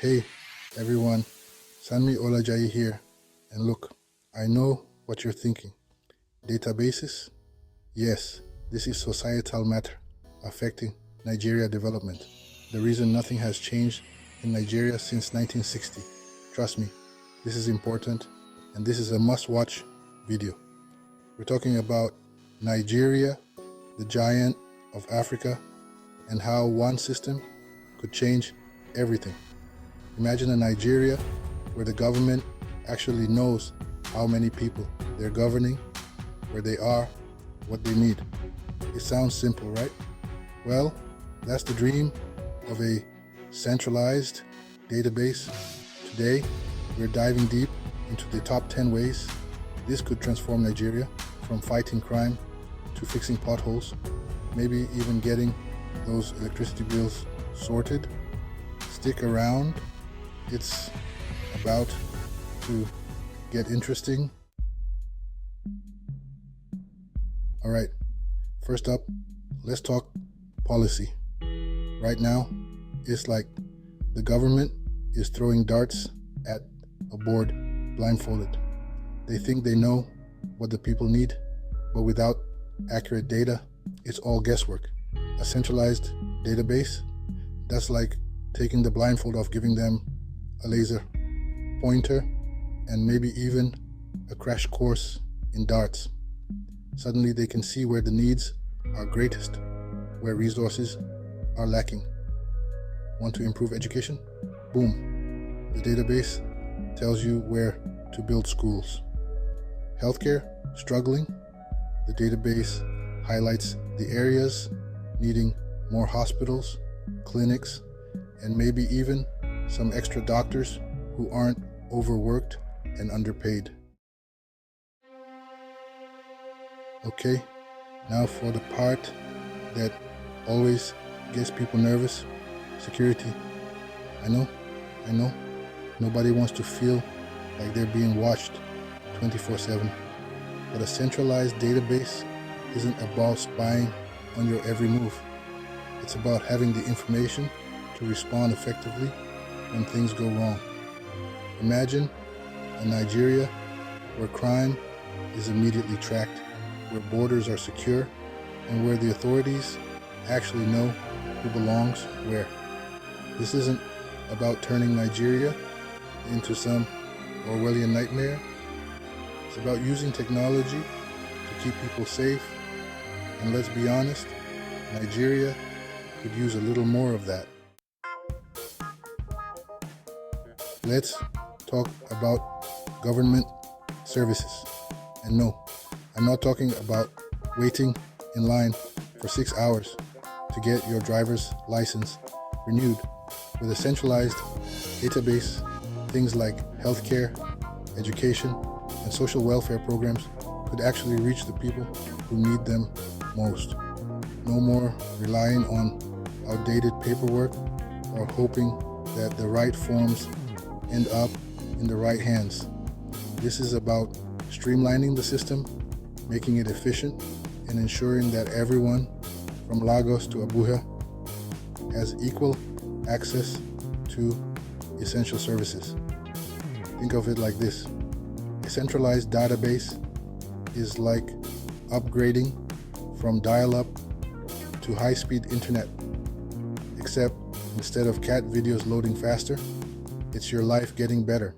Hey everyone, Sanmi Olajayi here. And look, I know what you're thinking. Databases? Yes, this is societal matter affecting Nigeria development. The reason nothing has changed in Nigeria since 1960. Trust me, this is important and this is a must-watch video. We're talking about Nigeria, the giant of Africa, and how one system could change everything. Imagine a Nigeria where the government actually knows how many people they're governing, where they are, what they need. It sounds simple, right? Well, that's the dream of a centralized database. Today, we're diving deep into the top 10 ways this could transform Nigeria, from fighting crime to fixing potholes, maybe even getting those electricity bills sorted. Stick around. It's about to get interesting. All right, first up, let's talk policy. Right now, it's like the government is throwing darts at a board blindfolded. They think they know what the people need, but without accurate data, it's all guesswork. A centralized database, that's like taking the blindfold off, giving them a laser pointer and maybe even a crash course in darts. Suddenly they can see where the needs are greatest, where resources are lacking. Want to improve education? Boom. The database tells you where to build schools. Healthcare struggling? The database highlights the areas needing more hospitals, clinics, and maybe even some extra doctors who aren't overworked and underpaid. Okay, now for the part that always gets people nervous, security. I know, nobody wants to feel like they're being watched 24/7. But a centralized database isn't about spying on your every move. It's about having the information to respond effectively when things go wrong. Imagine a Nigeria where crime is immediately tracked, where borders are secure, and where the authorities actually know who belongs where. This isn't about turning Nigeria into some Orwellian nightmare. It's about using technology to keep people safe. And let's be honest, Nigeria could use a little more of that. Let's talk about government services. And no, I'm not talking about waiting in line for 6 hours to get your driver's license renewed. With a centralized database, things like healthcare, education, and social welfare programs could actually reach the people who need them most. No more relying on outdated paperwork or hoping that the right forms end up in the right hands. This is about streamlining the system, making it efficient, and ensuring that everyone from Lagos to Abuja has equal access to essential services. Think of it like this. A centralized database is like upgrading from dial-up to high-speed internet, except instead of cat videos loading faster, it's your life getting better.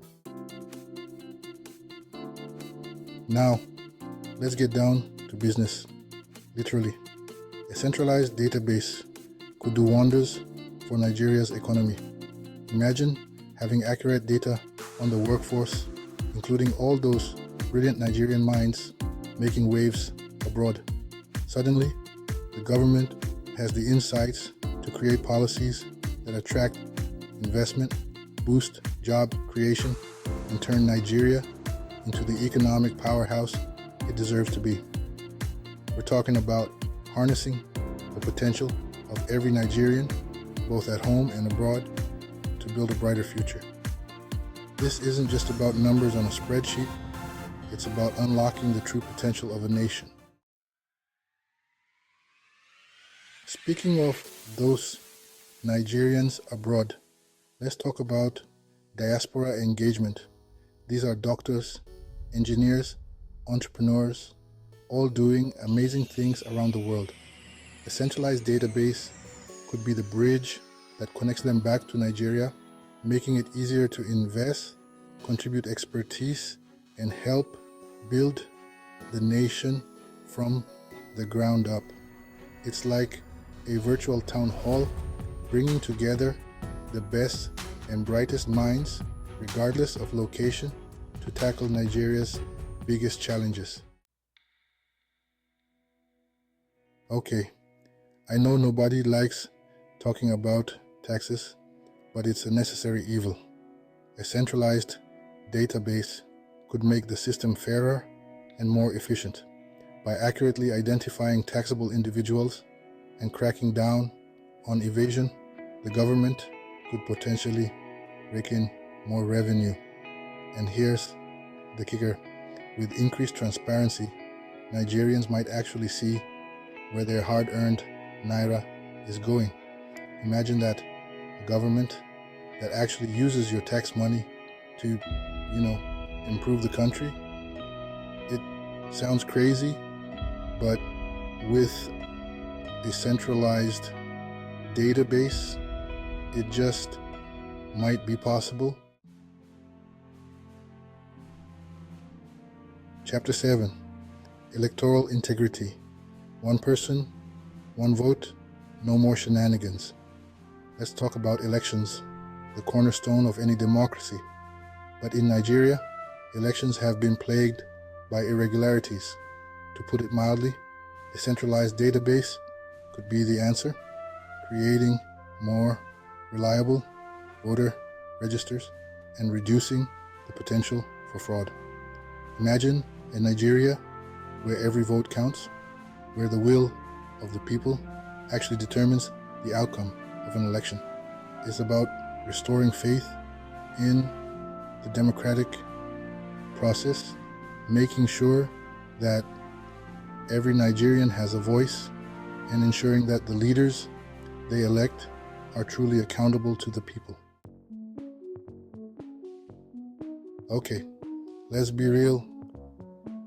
Now, let's get down to business. Literally, a centralized database could do wonders for Nigeria's economy. Imagine having accurate data on the workforce, including all those brilliant Nigerian minds making waves abroad. Suddenly, the government has the insights to create policies that attract investment, boost job creation, and turn Nigeria into the economic powerhouse it deserves to be. We're talking about harnessing the potential of every Nigerian, both at home and abroad, to build a brighter future. This isn't just about numbers on a spreadsheet, it's about unlocking the true potential of a nation. Speaking of those Nigerians abroad, Let's talk about diaspora engagement. These are doctors, engineers, entrepreneurs, all doing amazing things around the world. A centralized database could be the bridge that connects them back to Nigeria, making it easier to invest, contribute expertise, and help build the nation from the ground up. It's like a virtual town hall, bringing together the best and brightest minds, regardless of location, to tackle Nigeria's biggest challenges. Okay, I know nobody likes talking about taxes, but it's a necessary evil. A centralized database could make the system fairer and more efficient. By accurately identifying taxable individuals and cracking down on evasion, the government could potentially rake in more revenue. And here's the kicker. With increased transparency, Nigerians might actually see where their hard-earned naira is going. Imagine that, a government that actually uses your tax money to, improve the country. It sounds crazy, but with a centralized database, it just might be possible. Chapter 7, Electoral Integrity. One person, one vote, no more shenanigans. Let's talk about elections, the cornerstone of any democracy. But in Nigeria, elections have been plagued by irregularities. To put it mildly, a centralized database could be the answer, creating more reliable voter registers and reducing the potential for fraud. Imagine a Nigeria where every vote counts, where the will of the people actually determines the outcome of an election. It's about restoring faith in the democratic process, making sure that every Nigerian has a voice, and ensuring that the leaders they elect are truly accountable to the people. Okay, let's be real.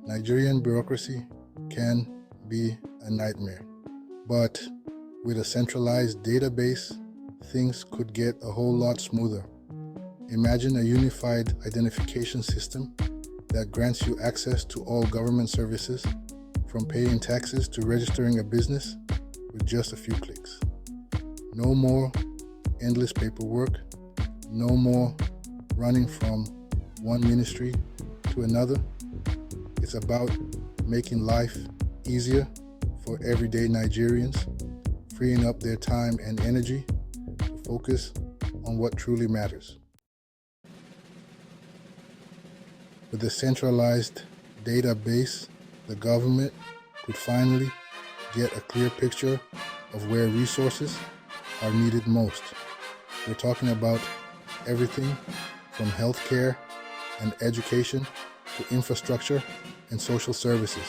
Nigerian bureaucracy can be a nightmare. But with a centralized database, things could get a whole lot smoother. Imagine a unified identification system that grants you access to all government services, from paying taxes to registering a business with just a few clicks. No more endless paperwork, no more running from one ministry to another. It's about making life easier for everyday Nigerians, freeing up their time and energy to focus on what truly matters. With a centralized database, the government could finally get a clear picture of where resources are needed most. We're talking about everything from healthcare and education to infrastructure and social services.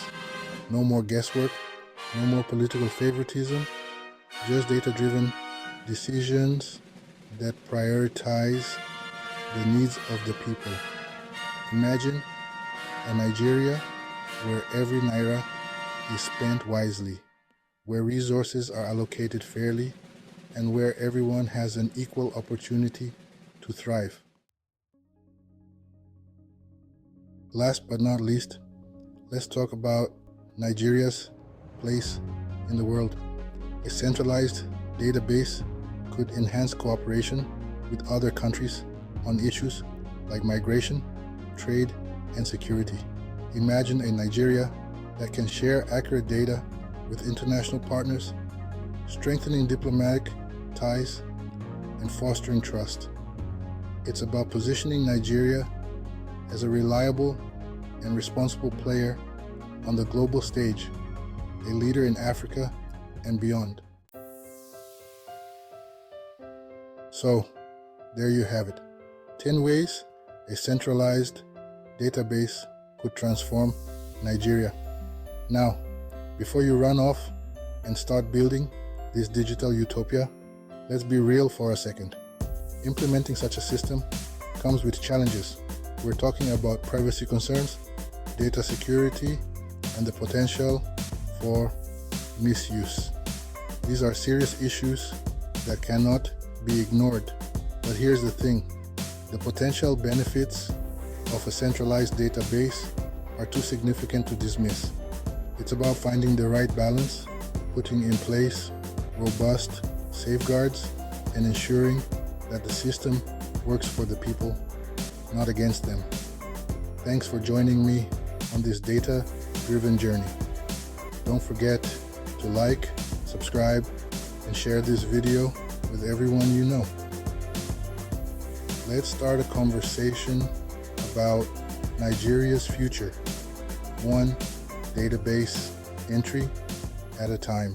No more guesswork, no more political favoritism, just data-driven decisions that prioritize the needs of the people. Imagine a Nigeria where every naira is spent wisely, where resources are allocated fairly, and where everyone has an equal opportunity to thrive. Last but not least, let's talk about Nigeria's place in the world. A centralized database could enhance cooperation with other countries on issues like migration, trade, and security. Imagine a Nigeria that can share accurate data with international partners, strengthening diplomatic ties and fostering trust. It's about positioning Nigeria as a reliable and responsible player on the global stage, a leader in Africa and beyond. So, there you have it. 10 ways a centralized database could transform Nigeria. Now, before you run off and start building this digital utopia, let's be real for a second. Implementing such a system comes with challenges. We're talking about privacy concerns, data security, and the potential for misuse. These are serious issues that cannot be ignored. But here's the thing, the potential benefits of a centralized database are too significant to dismiss. It's about finding the right balance, putting in place robust safeguards, and ensuring that the system works for the people, not against them. Thanks for joining me on this data-driven journey. Don't forget to like, subscribe, and share this video with everyone you know. Let's start a conversation about Nigeria's future, one database entry at a time.